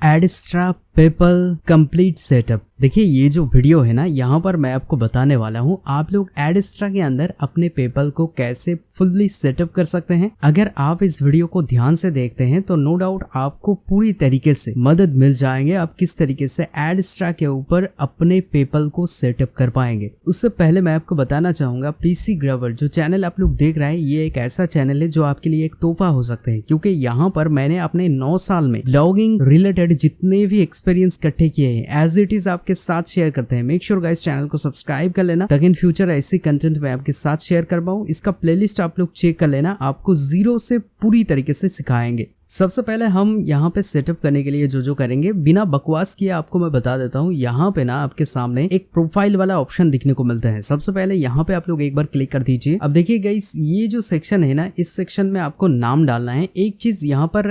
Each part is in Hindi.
एडस्ट्रा पेपल कंप्लीट सेटअप। देखिए ये जो वीडियो है ना, यहाँ पर मैं आपको बताने वाला हूँ आप लोग एडस्ट्रा के अंदर अपने पेपल को कैसे फुल्ली सेटअप कर सकते हैं। अगर आप इस वीडियो को ध्यान से देखते हैं तो नो डाउट आपको पूरी तरीके से मदद मिल जाएंगे आप किस तरीके से एडस्ट्रा के ऊपर अपने पेपल को सेटअप कर पाएंगे। उससे पहले मैं आपको बताना चाहूंगा पीसी ग्रैबर जो चैनल आप लोग देख रहे हैं ये एक ऐसा चैनल है जो आपके लिए एक तोहफा हो सकते हैं, क्योंकि यहाँ पर मैंने अपने 9 साल में ब्लॉगिंग रिलेटेड जितने भी एक्सपीरियंस इकट्ठे किए हैं एज इट इज आपके साथ शेयर करते हैं। मेक श्योर गाइस चैनल को सब्सक्राइब कर लेना ताकि इन फ्यूचर ऐसी कंटेंट मैं आपके साथ शेयर कर पाऊं। इसका प्लेलिस्ट आप लोग चेक कर लेना, आपको जीरो से पूरी तरीके से सिखाएंगे। सबसे पहले हम यहाँ पे सेटअप करने के लिए जो करेंगे बिना बकवास किए आपको मैं बता देता हूँ। यहाँ पे ना आपके सामने एक प्रोफाइल वाला ऑप्शन दिखने को मिलता है। सबसे पहले यहाँ पे आप लोग एक बार क्लिक कर दीजिए। अब देखिए गाइस ये जो सेक्शन है ना, इस सेक्शन में आपको नाम डालना है। एक चीज यहाँ पर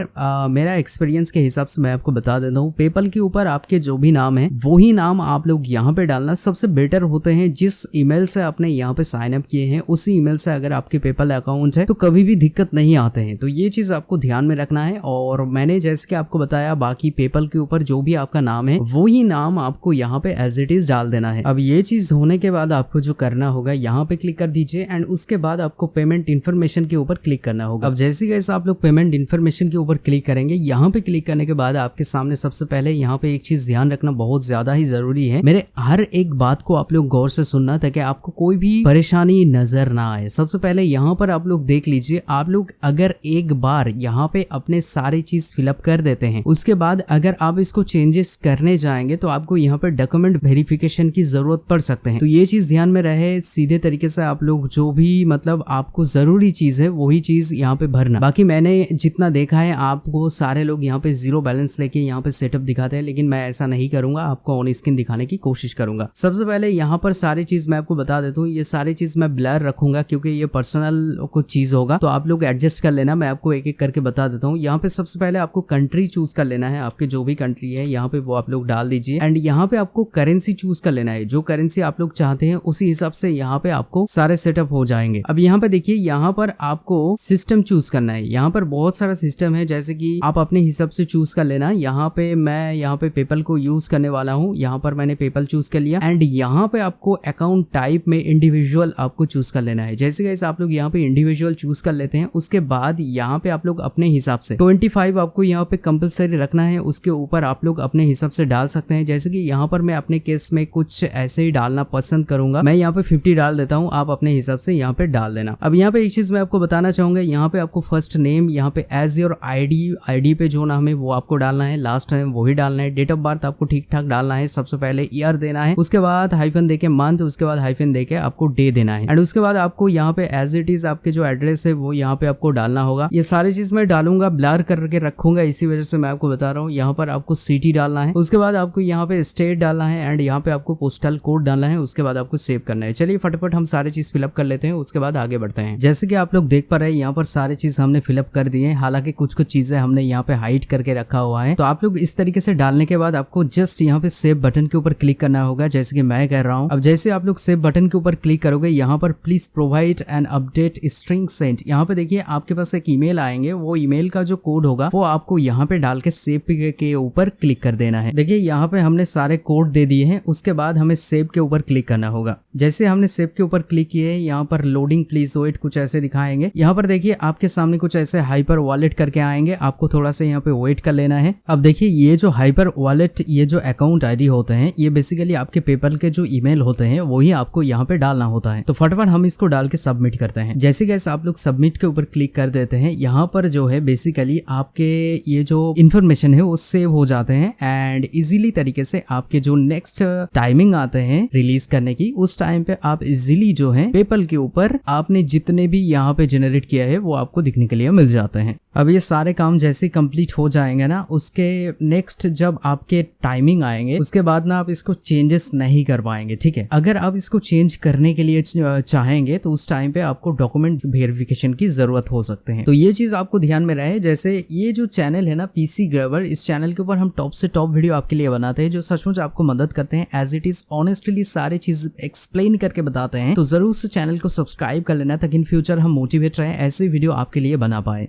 मेरा एक्सपीरियंस के हिसाब से मैं आपको बता देता हूँ, पेपल के ऊपर आपके जो भी नाम है वही नाम आप लोग यहाँ पे डालना सबसे बेटर होते हैं। जिस ईमेल से आपने यहाँ पे साइन अप किए हैं उसी ईमेल से अगर आपके पेपल अकाउंट है तो कभी भी दिक्कत नहीं आते हैं। तो ये चीज आपको ध्यान में रखना है। और मैंने जैसे कि आपको बताया बाकी पेपल के ऊपर जो भी आपका नाम है वही नाम आपको यहाँ पे एज इट इज डाल देना है। अब ये चीज होने के बाद आपको जो करना होगा यहाँ पे क्लिक कर दीजिए एंड उसके बाद आपको पेमेंट इन्फॉर्मेशन के ऊपर क्लिक करना होगा। अब जैसे कैसे आप लोग पेमेंट इन्फॉर्मेशन के ऊपर क्लिक करेंगे, यहाँ पे क्लिक करने के बाद आपके सामने सबसे पहले यहाँ पे एक चीज ध्यान रखना बहुत ज्यादा ही जरूरी है। मेरे हर एक बात को आप लोग गौर से सुनना ताकि आपको कोई भी परेशानी नजर ना आए। सबसे पहले यहाँ पर आप लोग देख लीजिए, आप लोग अगर एक बार यहाँ पे अपने सारे चीज फिलअप कर देते हैं उसके बाद अगर आप इसको चेंजेस करने जाएंगे तो आपको यहाँ पे डॉक्यूमेंट वेरिफिकेशन की जरूरत पड़ सकते हैं। तो ये चीज ध्यान में रहे, सीधे तरीके से आप लोग जो भी मतलब आपको जरूरी चीज है वही चीज यहाँ पे भरना। बाकी मैंने जितना देखा है आपको सारे लोग यहाँ पे जीरो बैलेंस लेके यहाँ पे सेटअप दिखाते हैं, लेकिन मैं ऐसा नहीं करूंगा, आपको ऑन स्क्रीन दिखाने की कोशिश करूंगा। सबसे पहले यहाँ पर सारी चीज मैं आपको बता देता हूँ, ये सारी चीज मैं ब्लर रखूंगा क्योंकि ये पर्सनल कुछ चीज होगा तो आप लोग एडजस्ट कर लेना। मैं आपको एक एक करके बता देता हूँ। यहाँ पे सबसे पहले आपको कंट्री चूज कर लेना है, आपके जो भी कंट्री है यहाँ पे वो आप लोग डाल दीजिए एंड यहाँ पे आपको करेंसी चूज कर लेना है। जो करेंसी आप लोग चाहते हैं उसी हिसाब से यहाँ पे आपको सारे सेटअप हो जाएंगे। अब यहाँ पे देखिए यहाँ पर आपको सिस्टम चूज करना है। यहाँ पर बहुत सारा सिस्टम है जैसे कि आप अपने हिसाब से चूज कर लेना। यहाँ पे मैं यहाँ पे पेपल को यूज करने वाला हूँ, यहाँ पर मैंने पेपल चूज कर लिया एंड यहाँ पे आपको अकाउंट टाइप में इंडिविजुअल आपको चूज कर लेना है। जैसे कैसे आप लोग यहाँ पे इंडिविजुअल चूज कर लेते हैं उसके बाद यहाँ पे आप लोग अपने हिसाब से 25 आपको यहाँ पे कंपलसरी रखना है, उसके ऊपर आप लोग अपने हिसाब से डाल सकते हैं। जैसे कि यहाँ पर मैं अपने केस में कुछ ऐसे ही डालना पसंद करूंगा, मैं यहाँ पे 50 डाल देता हूँ, आप अपने हिसाब से यहाँ पे डाल देना। अब यहाँ पे एक चीज मैं आपको बताना चाहूंगा, यहाँ पे आपको फर्स्ट नेम यहाँ पे एज योर आईडी पे जो नाम है वो आपको डालना है, लास्ट नेम वही डालना है, डेट ऑफ बर्थ आपको ठीक ठाक डालना है, सबसे पहले ईयर देना है, उसके बाद हाइफन देके मंथ, उसके बाद हाइफन देके आपको डे देना है एंड उसके बाद आपको यहाँ पे एज इट इज आपके जो एड्रेस है वो यहाँ पे आपको डालना होगा। ये सारी चीज मैं डालूंगा, ब्लर करके रखूंगा, इसी वजह से मैं आपको बता रहा हूँ। यहाँ पर आपको सिटी डालना है, उसके बाद आपको यहाँ पे स्टेट डालना है एंड यहाँ पे आपको पोस्टल कोड डालना है, उसके बाद आपको सेव करना है। चलिए फटाफट हम सारी चीज फिलअप कर लेते हैं, उसके बाद आगे बढ़ते हैं। जैसे कि आप लोग देख पा रहे हैं यहाँ पर सारी चीज हमने फिलअप कर दी है, हालांकि कुछ चीजें हमने यहाँ पे हाइड करके रखा हुआ है। तो आप लोग इस तरीके से डालने के बाद आपको जस्ट यहाँ पे सेव बटन के ऊपर क्लिक करना होगा जैसे कि मैं कर रहा हूँ। अब जैसे आप लोग सेव बटन के ऊपर क्लिक करोगे यहाँ पर please provide an update string sent, यहाँ पे देखिए आपके पास एक ईमेल आएंगे, वो ईमेल का जो कोड होगा वो आपको यहाँ पे डाल के सेव के ऊपर क्लिक कर देना है। देखिए यहाँ पे हमने सारे कोड दे दिए हैं, उसके बाद हमें सेव के ऊपर क्लिक करना होगा। जैसे हमने सेव के ऊपर क्लिक किए यहाँ पर लोडिंग प्लीज वेट कुछ ऐसे दिखाएंगे। यहाँ पर देखिए आपके सामने कुछ ऐसे हाइपर वॉलेट करके आएंगे, आपको थोड़ा सा यहाँ पे वेट कर लेना है। अब देखिए ये जो हाइपर वॉलेट ये जो अकाउंट आईडी होते हैं ये बेसिकली आपके पेपल के जो ईमेल होते हैं वही आपको यहाँ पे डालना होता है। तो फटाफट हम इसको डाल के सबमिट करते हैं। जैसे कैसे आप लोग सबमिट के ऊपर क्लिक कर देते हैं, यहाँ पर जो है बेसिकली आपके ये जो इन्फॉर्मेशन है वो सेव हो जाते हैं एंड इजीली तरीके से आपके जो नेक्स्ट टाइमिंग आते हैं रिलीज करने की उस टाइम पे आप इजीली जो है पेपल के ऊपर आपने जितने भी यहाँ पे जनरेट किया है वो आपको दिखने के लिए मिल जाते हैं। अब ये सारे काम जैसे कंप्लीट हो जाएंगे ना, उसके नेक्स्ट जब आपके टाइमिंग आएंगे उसके बाद ना आप इसको चेंजेस नहीं कर पाएंगे, ठीक है। अगर आप इसको चेंज करने के लिए चाहेंगे तो उस टाइम पे आपको डॉक्यूमेंट वेरिफिकेशन की जरूरत हो सकते हैं। तो ये चीज आपको ध्यान में रहे। जैसे ये जो चैनल है ना पीसी ग्रैबर, इस चैनल के ऊपर हम टॉप से टॉप वीडियो आपके लिए बनाते हैं जो सचमुच आपको मदद करते हैं, एज इट इज ऑनेस्टली सारी चीज एक्सप्लेन करके बताते हैं। तो जरूर से चैनल को सब्सक्राइब कर लेना ताकि इन फ्यूचर हम मोटिवेट रहे, ऐसे वीडियो आपके लिए बना पाए।